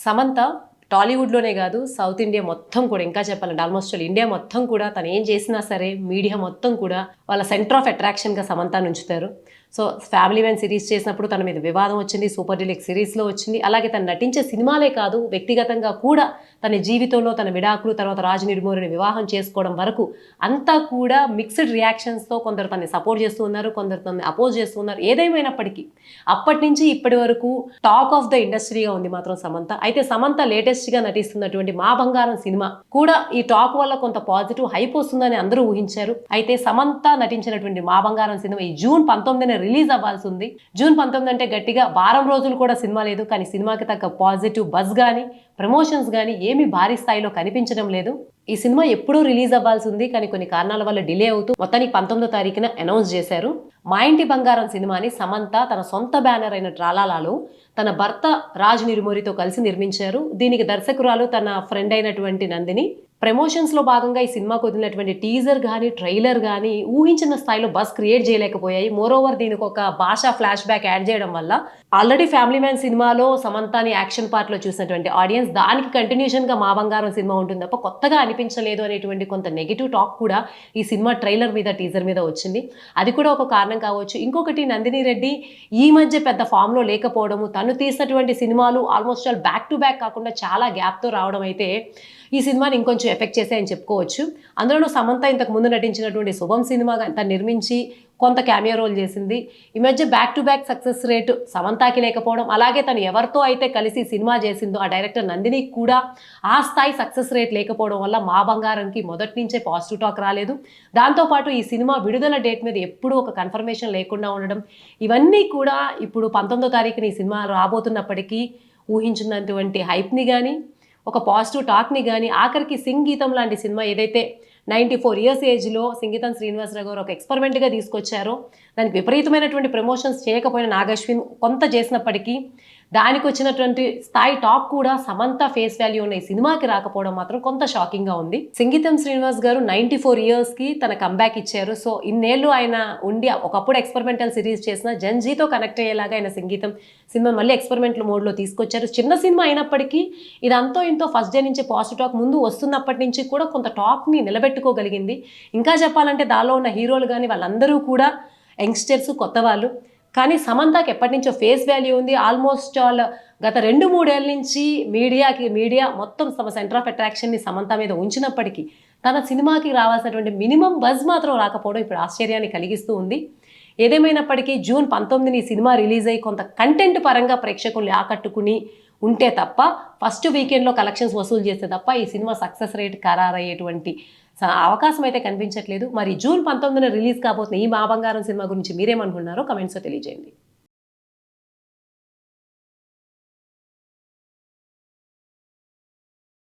సమంత టాలీవుడ్లోనే కాదు south India మొత్తం కూడా ఇంకా చెప్పాలంటే ఆల్మోస్ట్ ఇండియా మొత్తం కూడా తను ఏం చేసినా సరే మీడియా మొత్తం కూడా వాళ్ళ సెంటర్ ఆఫ్ అట్రాక్షన్గా సమంతను ఉంచుతారు. సో ఫ్యామిలీ మ్యాన్ సిరీస్ చేసినప్పుడు తన మీద వివాదం వచ్చింది, సూపర్ డీలక్స్ సిరీస్లో వచ్చింది. అలాగే తను నటించే సినిమాలే కాదు వ్యక్తిగతంగా కూడా తన జీవితంలో తన విడాకులు తర్వాత రాజు నిర్మూలిని వివాహం చేసుకోవడం వరకు అంతా కూడా మిక్స్డ్ రియాక్షన్స్తో కొందరు తనని సపోర్ట్ చేస్తూ ఉన్నారు, కొందరు తనని అపోజ్ చేస్తూ ఉన్నారు. ఏదేమైనప్పటికీ అప్పటి నుంచి ఇప్పటి వరకు టాక్ ఆఫ్ ద ఇండస్ట్రీగా ఉంది మాత్రం సమంత. అయితే సమంత లేటెస్ట్గా నటిస్తున్నటువంటి మా బంగారం సినిమా కూడా ఈ టాక్ వల్ల కొంత పాజిటివ్ హైప్ వస్తుందని అందరూ ఊహించారు. అయితే సమంత నటించినటువంటి మా బంగారం సినిమా ఈ జూన్ 19న రిలీజ్ అవ్వాల్సి ఉంది. జూన్ 19 అంటే గట్టిగా వారం రోజులు కూడా సినిమా లేదు, కానీ సినిమాకి తగ్గ పాజిటివ్ బజ్ కానీ ప్రమోషన్స్ కానీ ఏమీ భారీ స్థాయిలో కనిపించడం లేదు. ఈ సినిమా ఎప్పుడూ రిలీజ్ అవ్వాల్సి ఉంది, కానీ కొన్ని కారణాల వల్ల డిలే అవుతూ మొత్తానికి 19వ తారీఖున అనౌన్స్ చేశారు. మా ఇంటి బంగారం సినిమాని సమంత తన సొంత బ్యానర్ అయిన ట్రాలాలాలో తన భర్త రాజ్ నిర్మూరితో కలిసి నిర్మించారు. దీనికి దర్శకురాలు తన ఫ్రెండ్ అయినటువంటి నందిని. ప్రమోషన్స్లో భాగంగా ఈ సినిమాకు వదిలినటువంటి టీజర్ కానీ ట్రైలర్ కానీ ఊహించిన స్థాయిలో బస్ క్రియేట్ చేయలేకపోయాయి. మోరోవర్ దీనికి ఒక భాషా ఫ్లాష్ బ్యాక్ యాడ్ చేయడం వల్ల ఆల్రెడీ ఫ్యామిలీ మ్యాన్ సినిమాలో సమంతాని యాక్షన్ పార్ట్లో చూసినటువంటి ఆడియన్స్ దానికి కంటిన్యూషన్గా మా బంగారం సినిమా ఉంటుంది తప్ప కొత్తగా అనిపించలేదు అనేటువంటి కొంత నెగిటివ్ టాక్ కూడా ఈ సినిమా ట్రైలర్ మీద టీజర్ మీద వచ్చింది. అది కూడా ఒక కారణం కావచ్చు. ఇంకొకటి నందిని రెడ్డి ఈ మధ్య పెద్ద ఫామ్లో లేకపోవడము, తను తీసినటువంటి సినిమాలు almost all back to back కాకుండా చాలా గ్యాప్తో రావడం అయితే ఈ సినిమాని ఇంకొంచెం ఎఫెక్ట్ చేశాయని చెప్పుకోవచ్చు. అందులోనూ సమంత ఇంతకు ముందు నటించినటువంటి శుభం సినిమా తను నిర్మించి కొంత క్యామియో రోల్ చేసింది. ఈ మధ్య back to back success rate సమంతాకి లేకపోవడం, అలాగే తను ఎవరితో అయితే కలిసి సినిమా చేసిందో ఆ డైరెక్టర్ నందినికి కూడా ఆ స్థాయి సక్సెస్ రేట్ లేకపోవడం వల్ల మా బంగారంకి మొదటి నుంచే పాజిటివ్ టాక్ రాలేదు. దాంతోపాటు ఈ సినిమా విడుదల డేట్ మీద ఎప్పుడూ ఒక కన్ఫర్మేషన్ లేకుండా ఉండడం, ఇవన్నీ కూడా ఇప్పుడు 19వ తారీఖున ఈ సినిమా రాబోతున్నప్పటికీ ఊహించినటువంటి హైప్ని కానీ ఒక పాజిటివ్ టాక్ని కానీ ఆఖరికి సంగీతం లాంటి సినిమా ఏదైతే 94 ఇయర్స్ ఏజ్లో సంగీతం శ్రీనివాసరావు గారు ఒక ఎక్స్పెరిమెంట్గా తీసుకొచ్చారో దానికి విపరీతమైనటువంటి ప్రమోషన్స్ చేయకపోయిన నాగశ్విన్ కొంత చేసినప్పటికీ దానికి వచ్చినటువంటి స్థాయి టాక్ కూడా సమంత ఫేస్ వాల్యూ ఉన్న ఈ సినిమాకి రాకపోవడం మాత్రం కొంత షాకింగ్గా ఉంది. సంగీతం శ్రీనివాస్ గారు 94 ఇయర్స్కి తన కంబ్యాక్ ఇచ్చారు. సో ఇన్నేళ్ళు ఆయన ఉండి ఒకప్పుడు ఎక్స్పెరిమెంటల్ సిరీస్ చేసిన జన్జీతో కనెక్ట్ అయ్యేలాగా ఆయన సంగీతం సినిమా మళ్ళీ ఎక్స్పెరిమెంటల్ మోడ్లో తీసుకొచ్చారు. చిన్న సినిమా అయినప్పటికీ ఇది అంతో ఇంతో ఫస్ట్ డే నుంచి పాజిటివ్ టాక్ ముందు వస్తున్నప్పటి నుంచి కూడా కొంత టాక్ని నిలబెట్టుకోగలిగింది. ఇంకా చెప్పాలంటే దానిలో ఉన్న హీరోలు కానీ వాళ్ళందరూ కూడా యంగ్స్టర్స్, కొత్త వాళ్ళు. కానీ సమంతకి ఎప్పటి నుంచో ఫేస్ వాల్యూ ఉంది. ఆల్మోస్ట్ ఆల్ గత 2-3 ఏళ్ళ నుంచి మీడియా మొత్తం తమ సెంటర్ ఆఫ్ అట్రాక్షన్ని సమంత మీద ఉంచినప్పటికీ తన సినిమాకి రావాల్సినటువంటి మినిమం బజ్ మాత్రం రాకపోవడం ఇప్పుడు ఆశ్చర్యాన్ని కలిగిస్తూ ఉంది. ఏదేమైనప్పటికీ జూన్ 19ని ఈ సినిమా రిలీజ్ అయ్యి కొంత కంటెంట్ పరంగా ప్రేక్షకుల్ని ఆకట్టుకుని ఉంటే తప్ప ఫస్ట్ వీకెండ్లో కలెక్షన్స్ వసూలు చేస్తే తప్ప ఈ సినిమా సక్సెస్ రేట్ ఖరారయ్యేటువంటి అవకాశం అయితే కనిపించట్లేదు. మరి జూన్ 19న రిలీజ్ కాబోతున్న ఈ మా బంగారం సినిమా గురించి మీరేమనుకున్నారో కమెంట్స్లో తెలియజేయండి.